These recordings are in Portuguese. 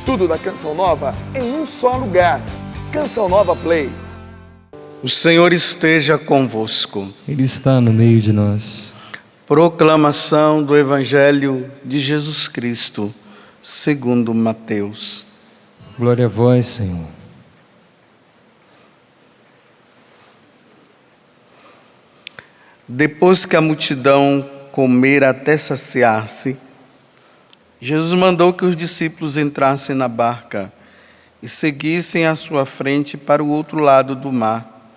Tudo da Canção Nova em um só lugar. Canção Nova Play. O Senhor esteja convosco. Ele está no meio de nós. Proclamação do Evangelho de Jesus Cristo, segundo Mateus. Glória a vós, Senhor. Depois que a multidão comera até saciar-se, Jesus mandou que os discípulos entrassem na barca e seguissem à sua frente para o outro lado do mar,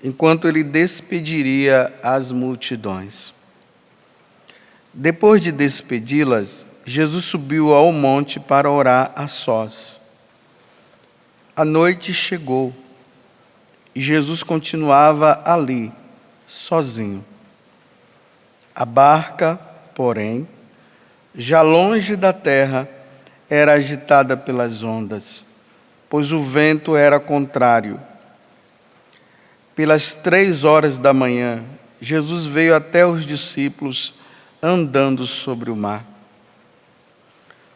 enquanto ele despediria as multidões. Depois de despedi-las, Jesus subiu ao monte para orar a sós. A noite chegou e Jesus continuava ali, sozinho. A barca, porém, já longe da terra, era agitada pelas ondas, pois o vento era contrário. Pelas 3 horas da manhã, Jesus veio até os discípulos andando sobre o mar.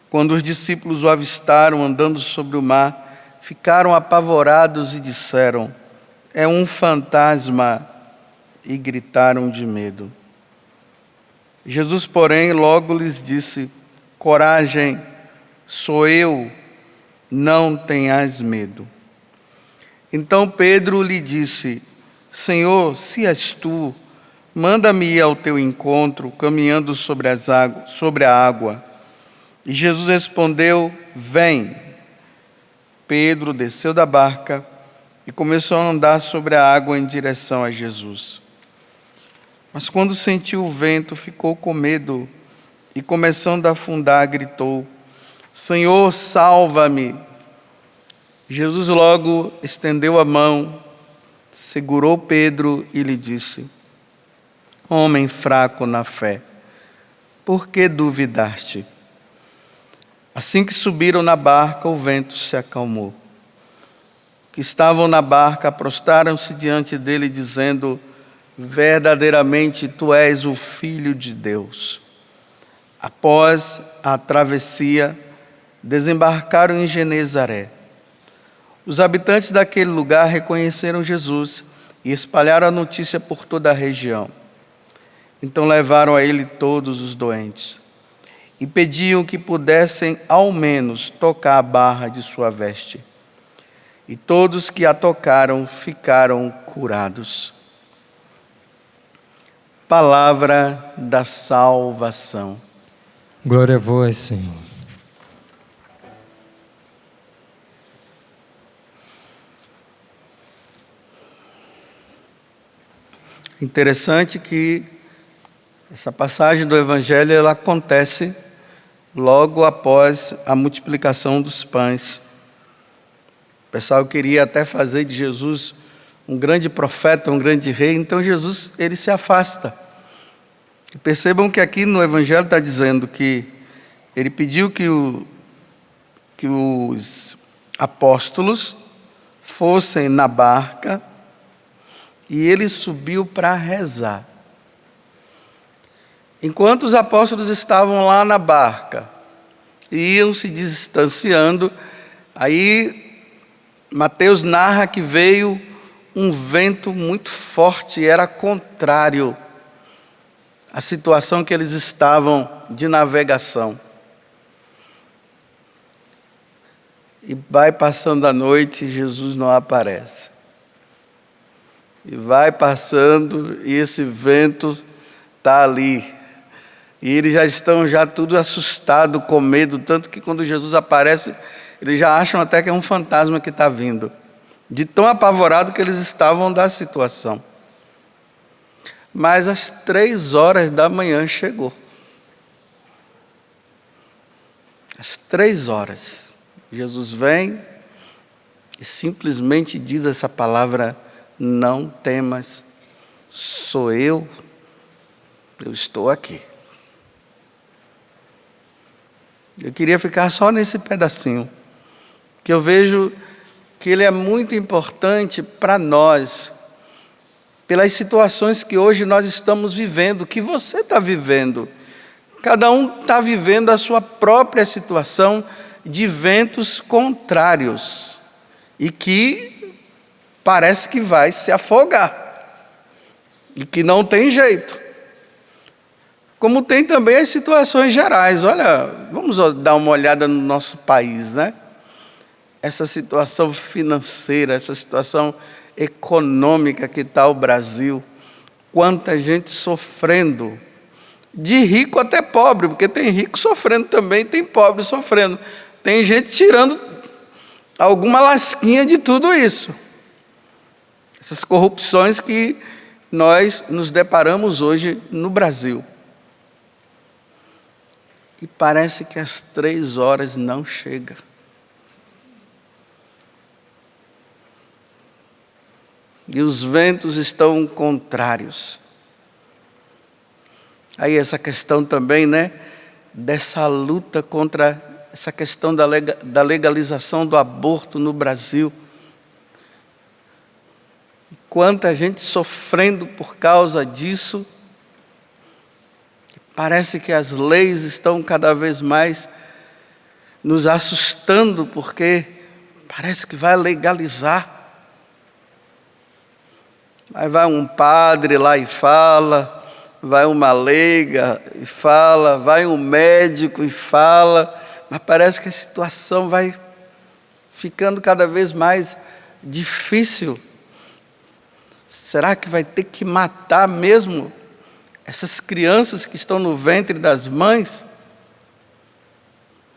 Quando os discípulos o avistaram andando sobre o mar, ficaram apavorados e disseram: "É um fantasma", e gritaram de medo. Jesus, porém, logo lhes disse: "Coragem, sou eu, não tenhais medo." Então Pedro lhe disse: "Senhor, se és tu, manda-me ir ao teu encontro, caminhando sobre a água." E Jesus respondeu: "Vem." Pedro desceu da barca e começou a andar sobre a água em direção a Jesus. Mas quando sentiu o vento, ficou com medo e, começando a afundar, gritou: "Senhor, salva-me!" Jesus logo estendeu a mão, segurou Pedro e lhe disse: "Homem fraco na fé, por que duvidaste?" Assim que subiram na barca, o vento se acalmou. Que estavam na barca prostraram-se diante dele, dizendo: "Verdadeiramente tu és o Filho de Deus." Após a travessia, desembarcaram em Genezaré. Os habitantes daquele lugar reconheceram Jesus e espalharam a notícia por toda a região. Então levaram a ele todos os doentes e pediam que pudessem ao menos tocar a barra de sua veste. E todos que a tocaram ficaram curados. Palavra da salvação. Glória a vós, Senhor. Interessante que essa passagem do Evangelho ela acontece logo após a multiplicação dos pães. O pessoal queria até fazer de Jesus um grande profeta, um grande rei, então Jesus ele se afasta. E percebam que aqui no Evangelho está dizendo que ele pediu que os apóstolos fossem na barca e ele subiu para rezar. Enquanto os apóstolos estavam lá na barca, iam se distanciando, aí Mateus narra que veio um vento muito forte, era contrário à situação que eles estavam de navegação. E vai passando a noite e Jesus não aparece. E vai passando e esse vento está ali. E eles já estão tudo assustados, com medo, tanto que quando Jesus aparece, eles já acham até que é um fantasma que está vindo. De tão apavorado que eles estavam da situação. Mas às 3 horas da manhã chegou. Às 3 horas, Jesus vem e simplesmente diz essa palavra: "Não temas, sou eu estou aqui." Eu queria ficar só nesse pedacinho, que eu vejo que ele é muito importante para nós, pelas situações que hoje nós estamos vivendo, que você está vivendo. Cada um está vivendo a sua própria situação de ventos contrários e que parece que vai se afogar e que não tem jeito. Como tem também as situações gerais. Olha, vamos dar uma olhada no nosso país, né? Essa situação financeira, essa situação econômica que está o Brasil. Quanta gente sofrendo, de rico até pobre, porque tem rico sofrendo também, tem pobre sofrendo. Tem gente tirando alguma lasquinha de tudo isso. Essas corrupções que nós nos deparamos hoje no Brasil. E parece que às 3 horas não chega. E os ventos estão contrários. Aí essa questão também, né, dessa luta contra essa questão da legalização do aborto no Brasil. Quanta gente sofrendo por causa disso. Parece que as leis estão cada vez mais nos assustando, porque parece que vai legalizar. Aí vai um padre lá e fala, vai uma leiga e fala, vai um médico e fala, mas parece que a situação vai ficando cada vez mais difícil. Será que vai ter que matar mesmo essas crianças que estão no ventre das mães?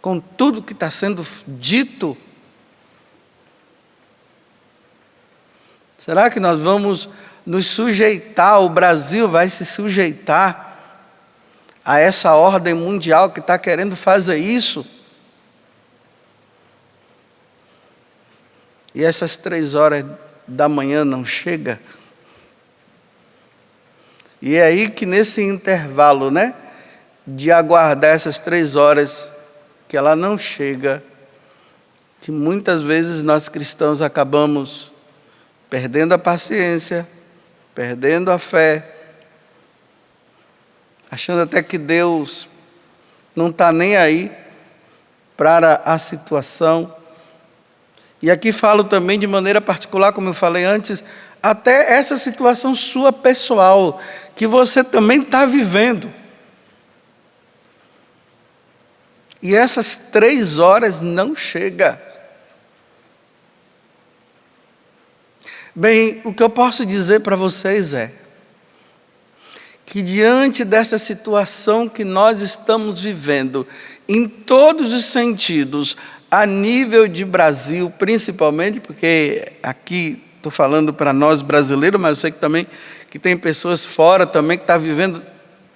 Com tudo que está sendo dito? Será que nós vamos nos sujeitar, o Brasil vai se sujeitar a essa ordem mundial que está querendo fazer isso? E essas 3 horas da manhã não chega? E é aí que nesse intervalo, né, de aguardar essas 3 horas, que ela não chega, que muitas vezes nós cristãos acabamos perdendo a paciência, perdendo a fé, achando até que Deus não está nem aí para a situação. E aqui falo também de maneira particular, como eu falei antes, até essa situação sua pessoal, que você também está vivendo. E essas 3 horas não chegam. Bem, o que eu posso dizer para vocês é que diante dessa situação que nós estamos vivendo, em todos os sentidos, a nível de Brasil, principalmente, porque aqui estou falando para nós brasileiros, mas eu sei que também que tem pessoas fora também que estão vivendo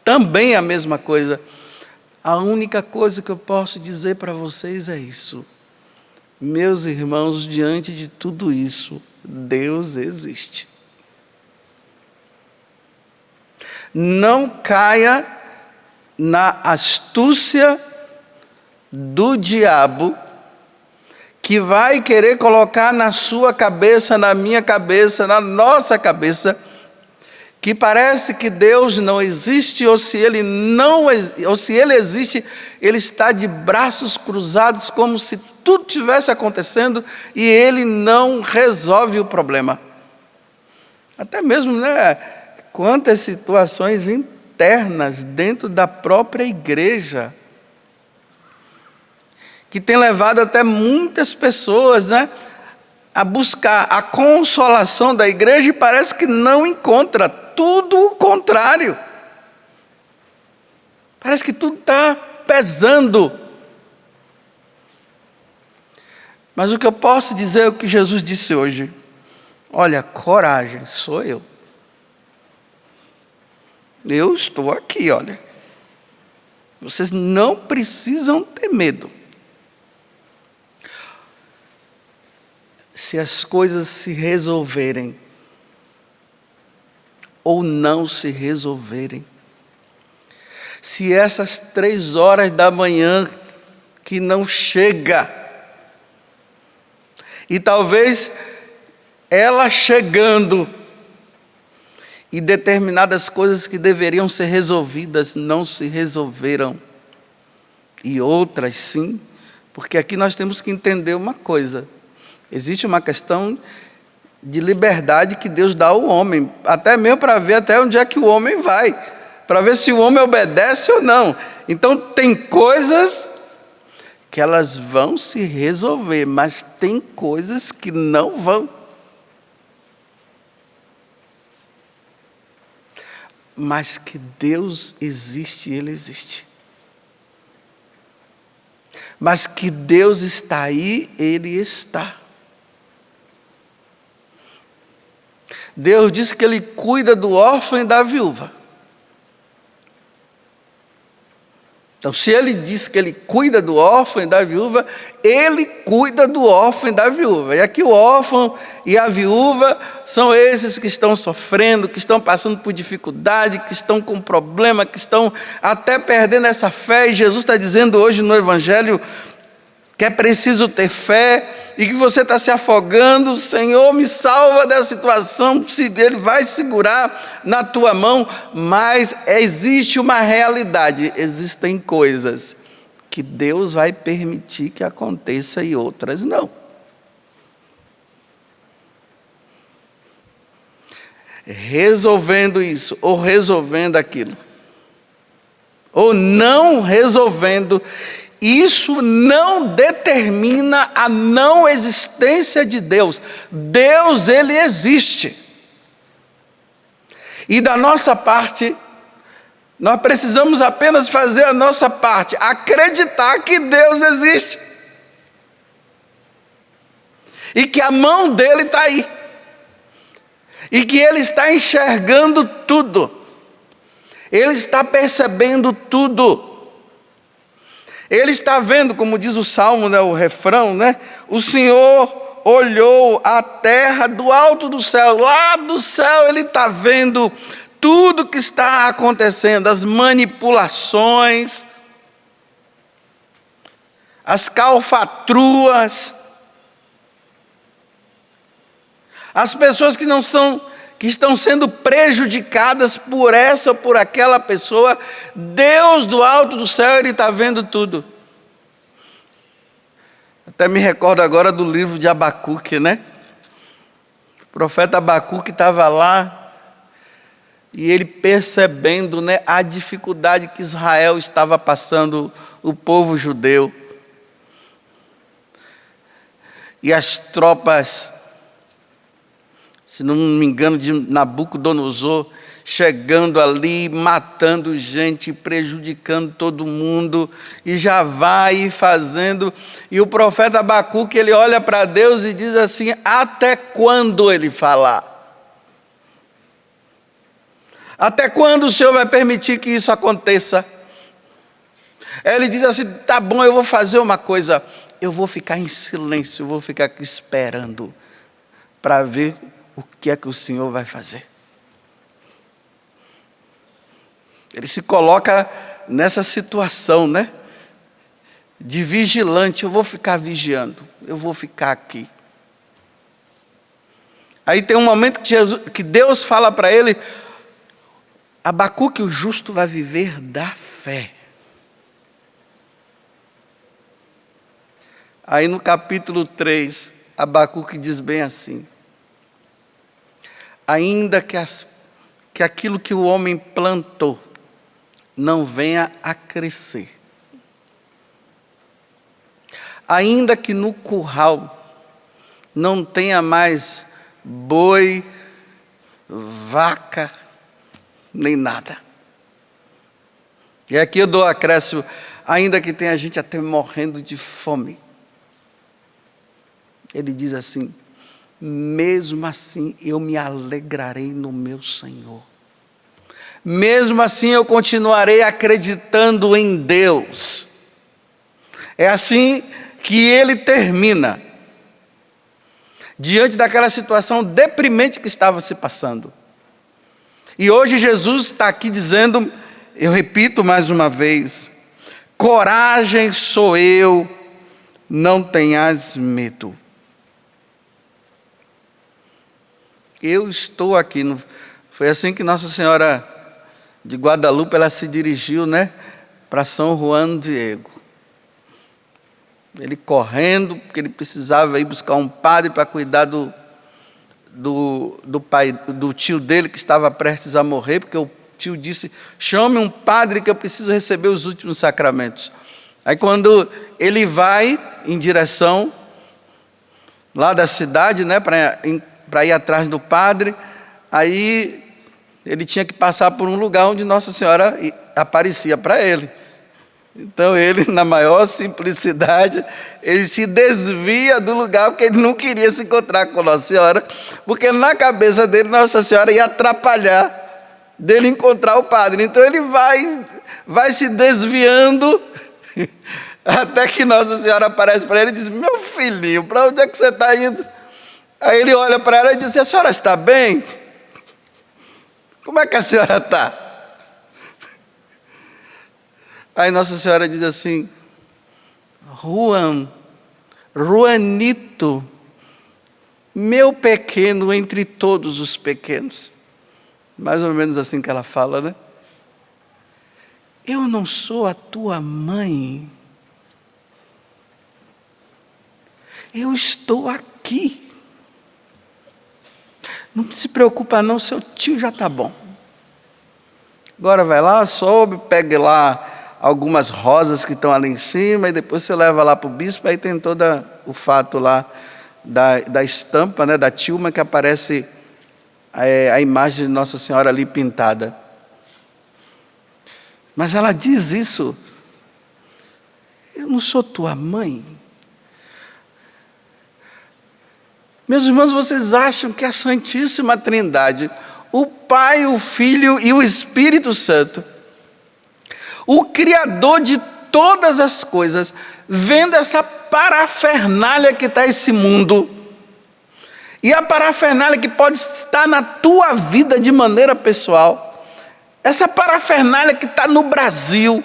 também a mesma coisa. A única coisa que eu posso dizer para vocês é isso. Meus irmãos, diante de tudo isso, Deus existe. Não caia na astúcia do diabo, que vai querer colocar na sua cabeça, na minha cabeça, na nossa cabeça, que parece que Deus não existe, ou se ele existe, ele está de braços cruzados, como se tudo estivesse acontecendo e ele não resolve o problema. Até mesmo, né, quantas situações internas dentro da própria igreja, que tem levado até muitas pessoas, né, a buscar a consolação da igreja e parece que não encontra, tudo o contrário. Parece que tudo está pesando. Mas o que eu posso dizer é o que Jesus disse hoje. Olha, coragem, sou eu. Eu estou aqui, olha. Vocês não precisam ter medo. Se as coisas se resolverem, ou não se resolverem, se essas 3 horas da manhã que não chega, e talvez ela chegando, e determinadas coisas que deveriam ser resolvidas não se resolveram, e outras sim, Porque aqui nós temos que entender uma coisa. Existe uma questão de liberdade que Deus dá ao homem, até mesmo para ver até onde é que o homem vai, para ver se o homem obedece ou não. Então tem coisas que elas vão se resolver, mas tem coisas que não vão. Mas que Deus existe, Ele existe. Mas que Deus está aí, Ele está. Deus diz que Ele cuida do órfão e da viúva. Então, se Ele diz que Ele cuida do órfão e da viúva, Ele cuida do órfão e da viúva. E aqui o órfão e a viúva são esses que estão sofrendo, que estão passando por dificuldade, que estão com problema, que estão até perdendo essa fé. E Jesus está dizendo hoje no Evangelho que é preciso ter fé, e que você está se afogando. Senhor, me salva dessa situação. Ele vai segurar na tua mão, mas existe uma realidade, existem coisas que Deus vai permitir que aconteça e outras não. Resolvendo isso, ou resolvendo aquilo, ou não resolvendo, isso não determina a não existência de Deus. Deus, Ele existe. E da nossa parte, nós precisamos apenas fazer a nossa parte, acreditar que Deus existe. E que a mão dEle está aí. E que Ele está enxergando tudo. Ele está percebendo tudo. Ele está vendo, como diz o Salmo, né, o refrão, né? O Senhor olhou a terra do alto do céu. Lá do céu Ele está vendo tudo que está acontecendo. As manipulações, as calfatruas, as pessoas que estão sendo prejudicadas por essa ou por aquela pessoa. Deus do alto do céu, Ele está vendo tudo. Até me recordo agora do livro de Abacuque, né? O profeta Abacuque estava lá, e ele percebendo, né, a dificuldade que Israel estava passando, o povo judeu. E as tropas, se não me engano, de Nabucodonosor, chegando ali, matando gente, prejudicando todo mundo, e já vai fazendo. E o profeta Abacuque, ele olha para Deus e diz assim: até quando Ele falar? Até quando o Senhor vai permitir que isso aconteça? Ele diz assim: tá bom, eu vou fazer uma coisa, eu vou ficar em silêncio, eu vou ficar aqui esperando, para ver o que é que o Senhor vai fazer. Ele se coloca nessa situação, né? De vigilante. Eu vou ficar vigiando, eu vou ficar aqui. Aí tem um momento que Deus fala para ele: Abacuque, o justo vai viver da fé. Aí no capítulo 3, Abacuque diz bem assim: ainda que aquilo que o homem plantou não venha a crescer, ainda que no curral não tenha mais boi, vaca, nem nada. E aqui eu dou acréscimo: ainda que tenha gente até morrendo de fome. Ele diz assim: mesmo assim eu me alegrarei no meu Senhor. Mesmo assim eu continuarei acreditando em Deus. É assim que ele termina, diante daquela situação deprimente que estava se passando. E hoje Jesus está aqui dizendo, eu repito mais uma vez: coragem sou eu, não tenhas medo. Eu estou aqui. Foi assim que Nossa Senhora de Guadalupe, ela se dirigiu, né, para São Juan Diego. Ele correndo, porque ele precisava ir buscar um padre para cuidar do tio dele, que estava prestes a morrer, porque o tio disse: chame um padre que eu preciso receber os últimos sacramentos. Aí quando ele vai em direção lá da cidade, né, para ir atrás do padre, aí ele tinha que passar por um lugar onde Nossa Senhora aparecia para ele. Então ele, na maior simplicidade, ele se desvia do lugar, porque ele não queria se encontrar com Nossa Senhora, porque na cabeça dele Nossa Senhora ia atrapalhar dele encontrar o padre. Então ele vai se desviando até que Nossa Senhora aparece para ele e diz: meu filhinho, para onde é que você está indo? Aí ele olha para ela e diz: a senhora está bem? Como é que a senhora está? Aí Nossa Senhora diz assim: Juanito, meu pequeno entre todos os pequenos. Mais ou menos assim que ela fala, né? Eu não sou a tua mãe. Eu estou aqui. Não se preocupa não, seu tio já está bom. Agora vai lá, sobe, pegue lá algumas rosas que estão ali em cima, e depois você leva lá para o bispo, aí tem todo o fato lá da estampa, né, da tilma, que aparece a imagem de Nossa Senhora ali pintada. Mas ela diz isso: eu não sou tua mãe. Meus irmãos, vocês acham que a Santíssima Trindade, o Pai, o Filho e o Espírito Santo, o Criador de todas as coisas, vendo essa parafernália que está esse mundo, e a parafernália que pode estar na tua vida de maneira pessoal, essa parafernália que está no Brasil,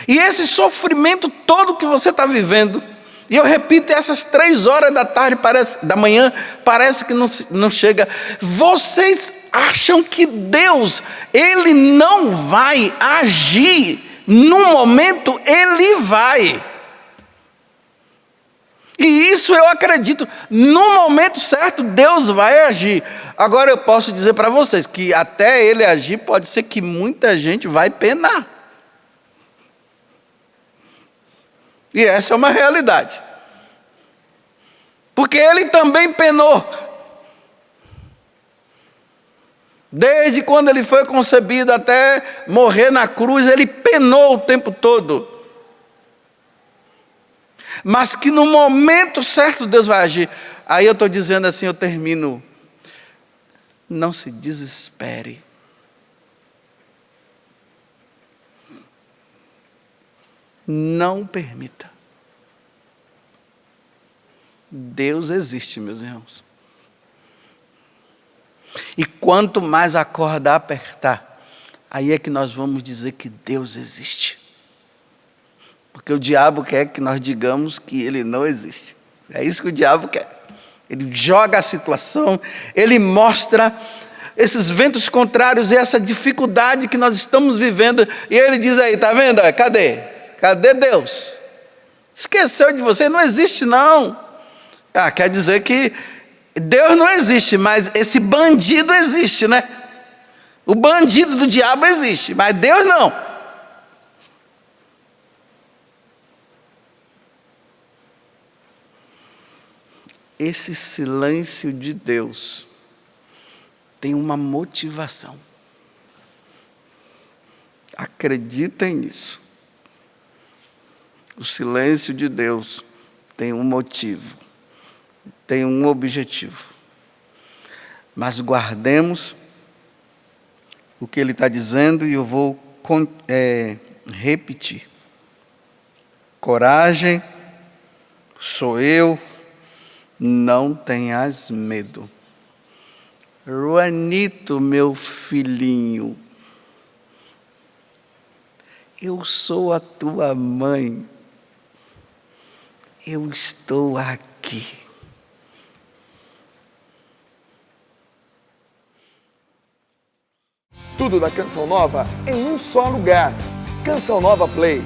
e esse sofrimento todo que você está vivendo, e eu repito, essas 3 horas da manhã, parece que não chega. Vocês acham que Deus, Ele não vai agir no momento? Ele vai. E isso eu acredito, no momento certo Deus vai agir. Agora eu posso dizer para vocês que até Ele agir, pode ser que muita gente vai penar. E essa é uma realidade. Porque Ele também penou. Desde quando Ele foi concebido até morrer na cruz, Ele penou o tempo todo. Mas que no momento certo Deus vai agir. Aí eu estou dizendo assim, eu termino. Não se desespere. Não permita. Deus existe, meus irmãos. E quanto mais a corda apertar, aí é que nós vamos dizer que Deus existe. Porque o diabo quer que nós digamos que Ele não existe. É isso que o diabo quer. Ele joga a situação, ele mostra esses ventos contrários e essa dificuldade que nós estamos vivendo. E ele diz aí, está vendo? Cadê? Cadê Deus? Esqueceu de você? Não existe não. Quer dizer que Deus não existe, mas esse bandido existe, né? O bandido do diabo existe, mas Deus não. Esse silêncio de Deus tem uma motivação. Acreditem nisso. O silêncio de Deus tem um motivo, tem um objetivo. Mas guardemos o que Ele está dizendo e eu vou repetir. Coragem, sou eu. Não tenhas medo. Juanito, meu filhinho, eu sou a tua mãe. Eu estou aqui. Tudo da Canção Nova em um só lugar. Canção Nova Play.